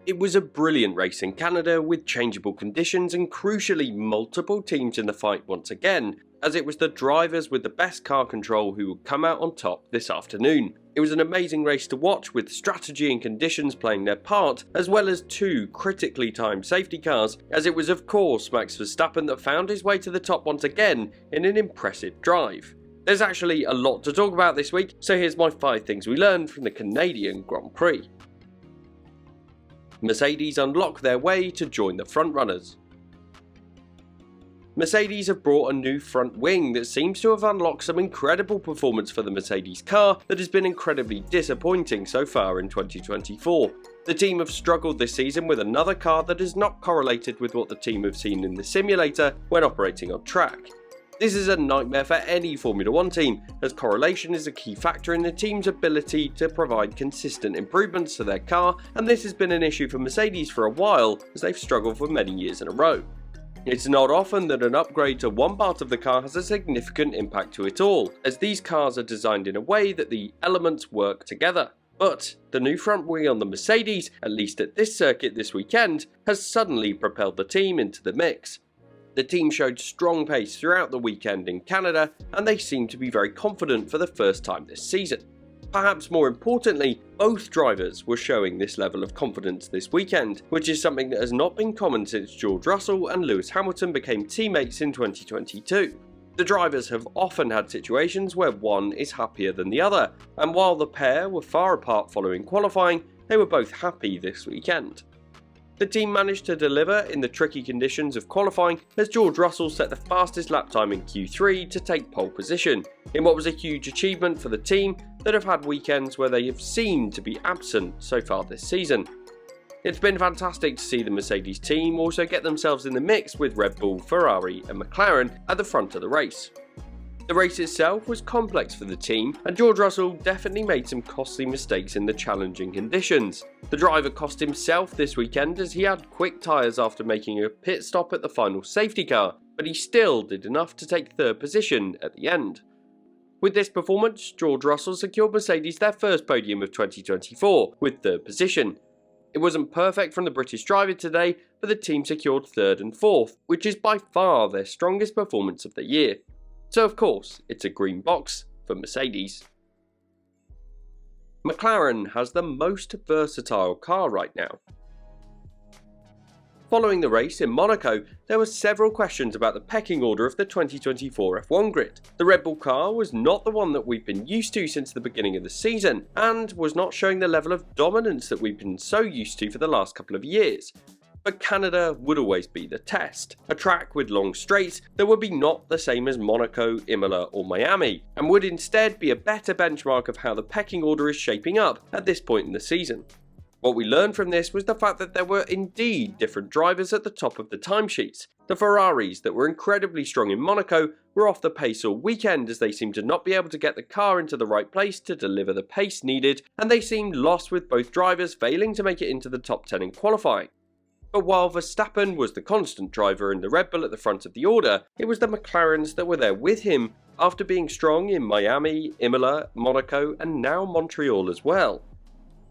It was a brilliant race in Canada with changeable conditions and crucially multiple teams in the fight once again, as it was the drivers with the best car control who would come out on top this afternoon. It was an amazing race to watch with strategy and conditions playing their part, as well as two critically timed safety cars, as it was of course Max Verstappen that found his way to the top once again in an impressive drive. There's actually a lot to talk about this week, so here's my 5 things we learned from the Canadian Grand Prix. Mercedes unlock their way to join the frontrunners. Mercedes have brought a new front wing that seems to have unlocked some incredible performance for the Mercedes car that has been incredibly disappointing so far in 2024. The team have struggled this season with another car that is not correlated with what the team have seen in the simulator when operating on track. This is a nightmare for any Formula 1 team, as correlation is a key factor in the team's ability to provide consistent improvements to their car, and this has been an issue for Mercedes for a while as they've struggled for many years in a row. It's not often that an upgrade to one part of the car has a significant impact to it all, as these cars are designed in a way that the elements work together. But the new front wing on the Mercedes, at least at this circuit this weekend, has suddenly propelled the team into the mix. The team showed strong pace throughout the weekend in Canada, and they seemed to be very confident for the first time this season. Perhaps more importantly, both drivers were showing this level of confidence this weekend, which is something that has not been common since George Russell and Lewis Hamilton became teammates in 2022. The drivers have often had situations where one is happier than the other, and while the pair were far apart following qualifying, they were both happy this weekend. The team managed to deliver in the tricky conditions of qualifying as George Russell set the fastest lap time in Q3 to take pole position, in what was a huge achievement for the team that have had weekends where they have seemed to be absent so far this season. It's been fantastic to see the Mercedes team also get themselves in the mix with Red Bull, Ferrari and McLaren at the front of the race. The race itself was complex for the team, and George Russell definitely made some costly mistakes in the challenging conditions. The driver cost himself this weekend as he had quick tyres after making a pit stop at the final safety car, but he still did enough to take third position at the end. With this performance, George Russell secured Mercedes their first podium of 2024 with third position. It wasn't perfect from the British driver today, but the team secured third and fourth, which is by far their strongest performance of the year. So of course, it's a green box for Mercedes. McLaren has the most versatile car right now. Following the race in Monaco, there were several questions about the pecking order of the 2024 F1 grid. The Red Bull car was not the one that we've been used to since the beginning of the season, and was not showing the level of dominance that we've been so used to for the last couple of years. But Canada would always be the test, a track with long straights that would be not the same as Monaco, Imola or Miami, and would instead be a better benchmark of how the pecking order is shaping up at this point in the season. What we learned from this was the fact that there were indeed different drivers at the top of the timesheets. The Ferraris that were incredibly strong in Monaco were off the pace all weekend as they seemed to not be able to get the car into the right place to deliver the pace needed, and they seemed lost with both drivers failing to make it into the top 10 in qualifying. But while Verstappen was the constant driver in the Red Bull at the front of the order, it was the McLarens that were there with him after being strong in Miami, Imola, Monaco and now Montreal as well.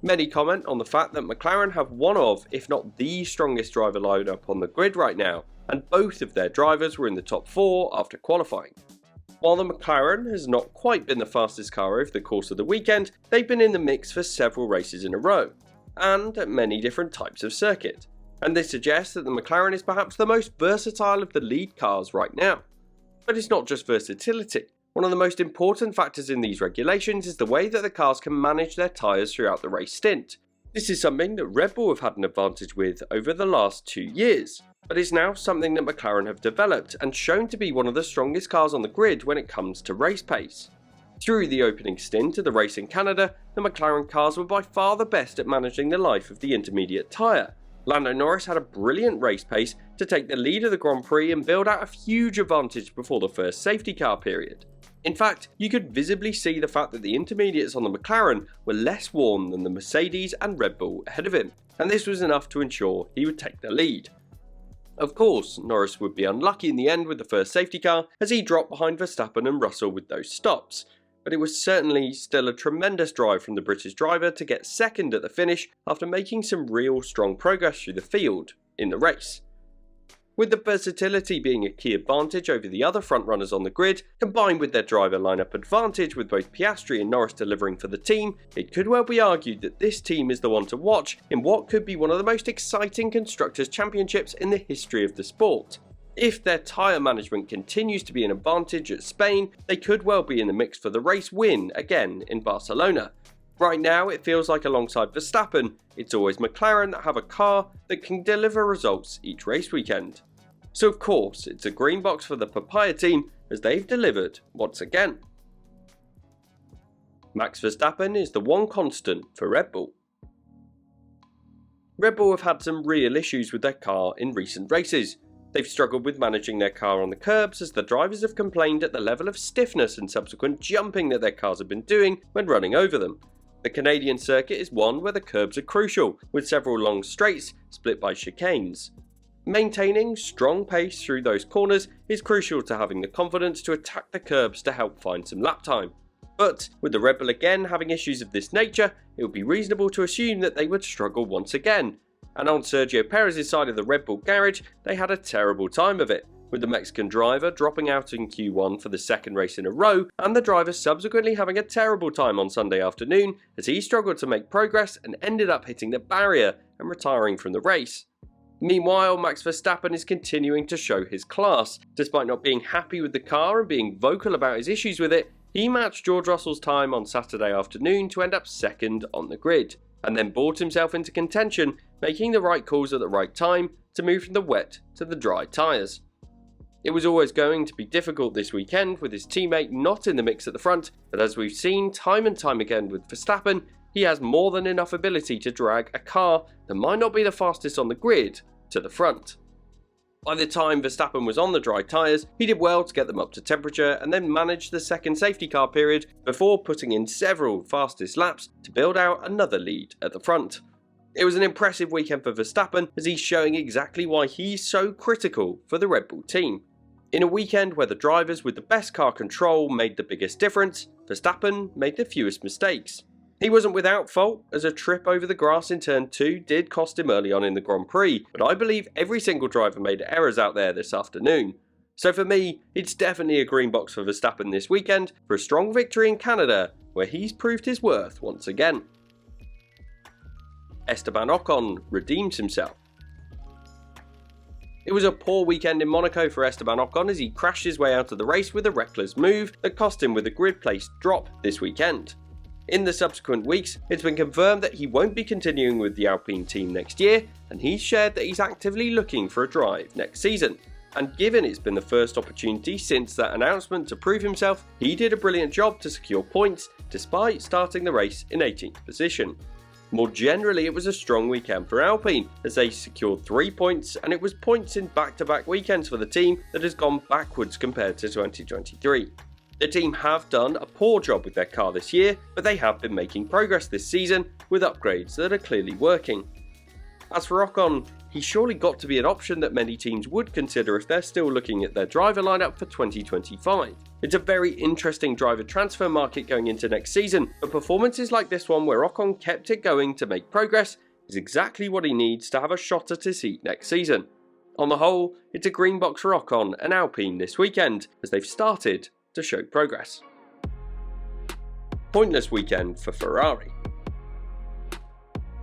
Many comment on the fact that McLaren have one of, if not the strongest driver lineup on the grid right now, and both of their drivers were in the top 4 after qualifying. While the McLaren has not quite been the fastest car over the course of the weekend, they've been in the mix for several races in a row, and at many different types of circuit. And this suggests that the McLaren is perhaps the most versatile of the lead cars right now. But it's not just versatility. One of the most important factors in these regulations is the way that the cars can manage their tyres throughout the race stint. This is something that Red Bull have had an advantage with over the last 2 years, but is now something that McLaren have developed and shown to be one of the strongest cars on the grid when it comes to race pace. Through the opening stint of the race in Canada, the McLaren cars were by far the best at managing the life of the intermediate tyre. Lando Norris had a brilliant race pace to take the lead of the Grand Prix and build out a huge advantage before the first safety car period. In fact, you could visibly see the fact that the intermediates on the McLaren were less worn than the Mercedes and Red Bull ahead of him, and this was enough to ensure he would take the lead. Of course, Norris would be unlucky in the end with the first safety car as he dropped behind Verstappen and Russell with those stops, but it was certainly still a tremendous drive from the British driver to get second at the finish after making some real strong progress through the field in the race. With the versatility being a key advantage over the other frontrunners on the grid, combined with their driver lineup advantage with both Piastri and Norris delivering for the team, it could well be argued that this team is the one to watch in what could be one of the most exciting Constructors' Championships in the history of the sport. If their tyre management continues to be an advantage at Spain, they could well be in the mix for the race win again in Barcelona. Right now, it feels like alongside Verstappen, it's always McLaren that have a car that can deliver results each race weekend. So of course, it's a green box for the Papaya team as they've delivered once again. Max Verstappen is the one constant for Red Bull. Red Bull have had some real issues with their car in recent races. They've struggled with managing their car on the curbs as the drivers have complained at the level of stiffness and subsequent jumping that their cars have been doing when running over them. The Canadian circuit is one where the curbs are crucial, with several long straights split by chicanes. Maintaining strong pace through those corners is crucial to having the confidence to attack the curbs to help find some lap time. But with the Red Bull again having issues of this nature, it would be reasonable to assume that they would struggle once again. And on Sergio Perez's side of the Red Bull garage, they had a terrible time of it, with the Mexican driver dropping out in Q1 for the second race in a row, and the driver subsequently having a terrible time on Sunday afternoon as he struggled to make progress and ended up hitting the barrier and retiring from the race. Meanwhile, Max Verstappen is continuing to show his class. Despite not being happy with the car and being vocal about his issues with it, he matched George Russell's time on Saturday afternoon to end up second on the grid, and then brought himself into contention, making the right calls at the right time to move from the wet to the dry tyres. It was always going to be difficult this weekend with his teammate not in the mix at the front, but as we've seen time and time again with Verstappen, he has more than enough ability to drag a car that might not be the fastest on the grid to the front. By the time Verstappen was on the dry tyres, he did well to get them up to temperature and then managed the second safety car period before putting in several fastest laps to build out another lead at the front. It was an impressive weekend for Verstappen as he's showing exactly why he's so critical for the Red Bull team. In a weekend where the drivers with the best car control made the biggest difference, Verstappen made the fewest mistakes. He wasn't without fault, as a trip over the grass in turn 2 did cost him early on in the Grand Prix, but I believe every single driver made errors out there this afternoon. So for me, it's definitely a green box for Verstappen this weekend for a strong victory in Canada, where he's proved his worth once again. Esteban Ocon redeems himself. It was a poor weekend in Monaco for Esteban Ocon as he crashed his way out of the race with a reckless move that cost him with a grid place drop this weekend. In the subsequent weeks, it's been confirmed that he won't be continuing with the Alpine team next year, and he's shared that he's actively looking for a drive next season. And given it's been the first opportunity since that announcement to prove himself, he did a brilliant job to secure points despite starting the race in 18th position. More generally, it was a strong weekend for Alpine as they secured 3 points, and it was points in back-to-back weekends for the team that has gone backwards compared to 2023. The team have done a poor job with their car this year, but they have been making progress this season with upgrades that are clearly working. As for Ocon, he's surely got to be an option that many teams would consider if they're still looking at their driver lineup for 2025. It's a very interesting driver transfer market going into next season, but performances like this one where Ocon kept it going to make progress is exactly what he needs to have a shot at his seat next season. On the whole, it's a green box for Ocon and Alpine this weekend as they've started to show progress. Pointless weekend for Ferrari.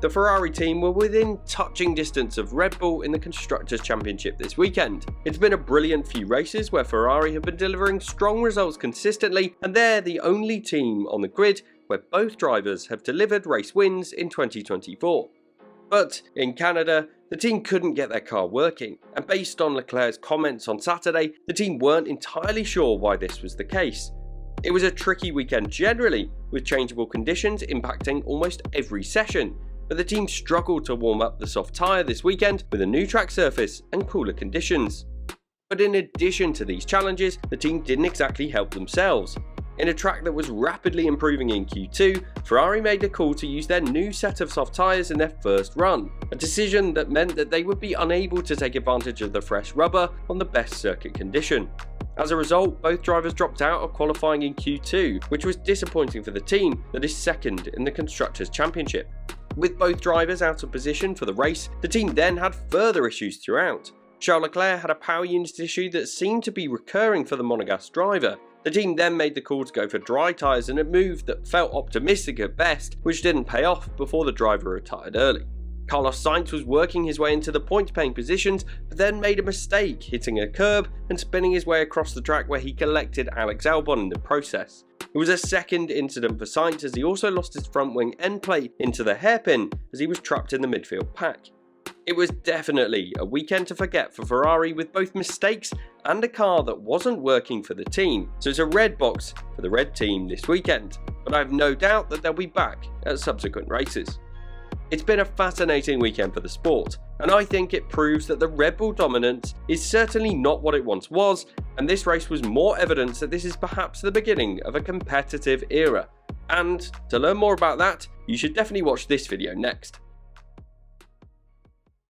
The Ferrari team were within touching distance of Red Bull in the Constructors' Championship this weekend. It's been a brilliant few races where Ferrari have been delivering strong results consistently, and they're the only team on the grid where both drivers have delivered race wins in 2024. But in Canada, the team couldn't get their car working, and based on Leclerc's comments on Saturday, the team weren't entirely sure why this was the case. It was a tricky weekend generally, with changeable conditions impacting almost every session, but the team struggled to warm up the soft tyre this weekend with a new track surface and cooler conditions. But in addition to these challenges, the team didn't exactly help themselves. In a track that was rapidly improving in Q2, Ferrari made a call to use their new set of soft tyres in their first run, a decision that meant that they would be unable to take advantage of the fresh rubber on the best circuit condition. As a result, both drivers dropped out of qualifying in Q2, which was disappointing for the team that is second in the Constructors' Championship. With both drivers out of position for the race, the team then had further issues throughout. Charles Leclerc had a power unit issue that seemed to be recurring for the Monegasque driver. The team then made the call to go for dry tyres in a move that felt optimistic at best, which didn't pay off before the driver retired early. Carlos Sainz was working his way into the point-paying positions, but then made a mistake, hitting a curb and spinning his way across the track where he collected Alex Albon in the process. It was a second incident for Sainz as he also lost his front wing end plate into the hairpin as he was trapped in the midfield pack. It was definitely a weekend to forget for Ferrari, with both mistakes and a car that wasn't working for the team, so it's a red box for the red team this weekend, but I have no doubt that they'll be back at subsequent races. It's been a fascinating weekend for the sport, and I think it proves that the Red Bull dominance is certainly not what it once was, and this race was more evidence that this is perhaps the beginning of a competitive era. And to learn more about that, you should definitely watch this video next.